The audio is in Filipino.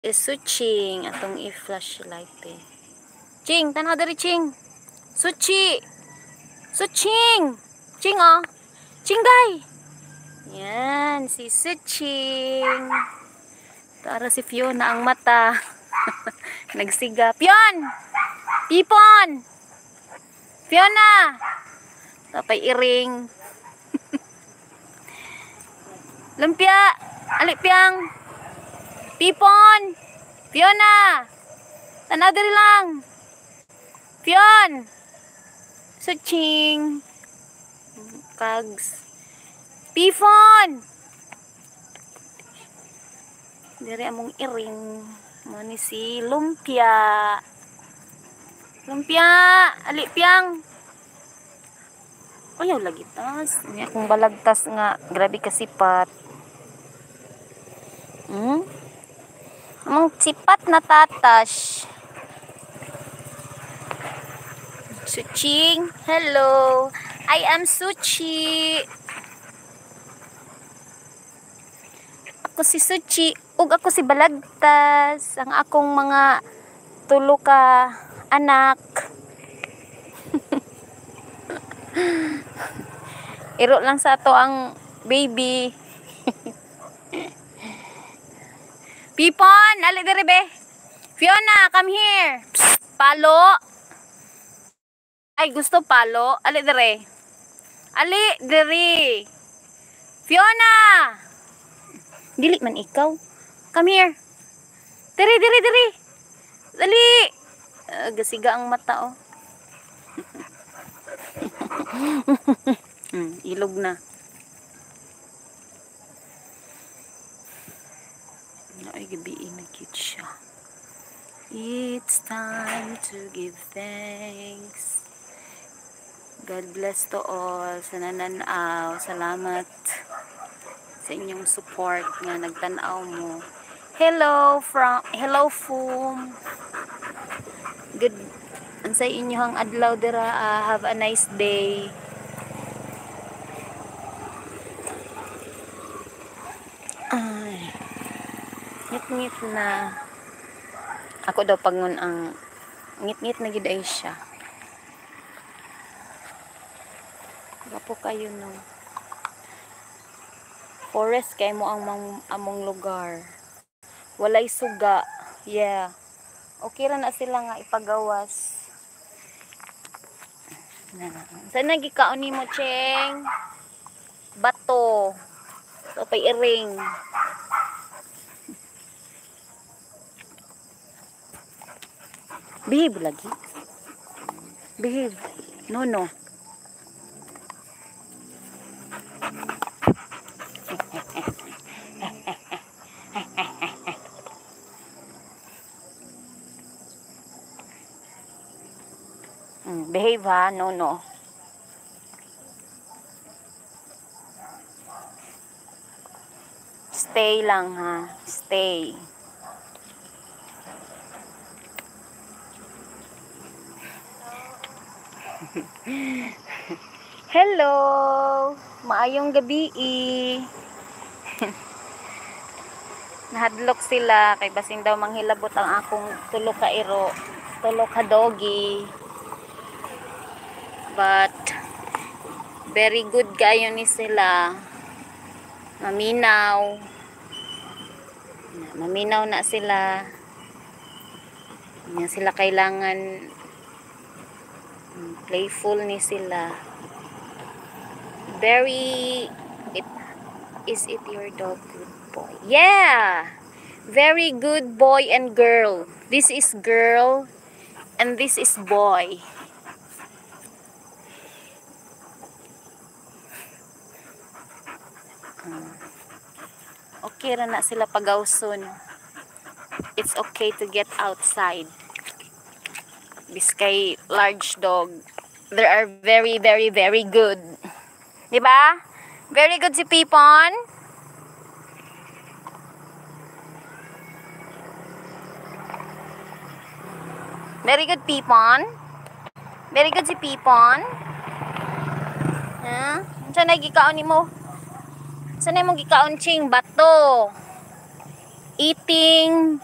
Suching atong i-flashlight eh. Ching, tanaw diri Ching. Suchi. Suching. Ching oh. Chingay. Yan, si Suching. Tara si Fiona ang mata. Nagsiga. Pion! Pipon! Fiona! Tapay iring. Lumpia! Alipyang! Pipon! Fiona! Tanaw diri lang! Pion! Suching! Kags! Pipon! Diri among iring. Mani si Lumpia. Lumpia! Alipyang! Ayaw lagi tas. Ini akong balagtas nga. Grabe kasipat. Among sipat na tatas. Suching, hello. I am Suchi. Ako si Suchi. Ug ako si Balagtas. Ang akong mga tulo ka anak. Iro lang sa ato ang baby. Pipon, ali diri be. Fiona, come here. Psst, palo. Ay, gusto palo. Ali diri. Ali diri. Fiona. Dili man ikaw. Come here. Diri. Dali. Gasiga ang mata oh. Ilog na. Ay, gabi na cute siya. It's time to give thanks. God bless to all sa nananaw. Salamat sa inyong support nga nagtanaw mo. Hello Fum. Good. Unsay inyong adlaw dira. Have a nice day. Ay. Ngit-ngit na. Ako daw pangon ang ngit-ngit na gid ay siya. Gapo kayo no. Forest kay mo ang among lugar. Walay suga. Yeah. Okay ra na sila nga ipagawas. Saan nagikaon nimo, Cheng? Bato. So pay iring. Behave lagi. Behave. No. Behave ha. No. Stay lang ha. Stay. Hello! Maayong gabi. Nahadlok sila kay basin daw manghilabot ang akong tulo ka iro, tulo ka doggy. But very good kayo ni sila. Maminaw na sila. Nga sila kailangan playful ni sila. Is it your dog good boy? Yeah! Very good boy and girl. This is girl and this is boy. Okay ra na sila pagawson. It's okay to get outside. Biskay large dog. They are very good. Diba? Very good si Pipon. Very good Pipon. Very good si Pipon. Ha? Saan na gikaon ni mo? Saan na mo gikaon, Ching? Bato. eating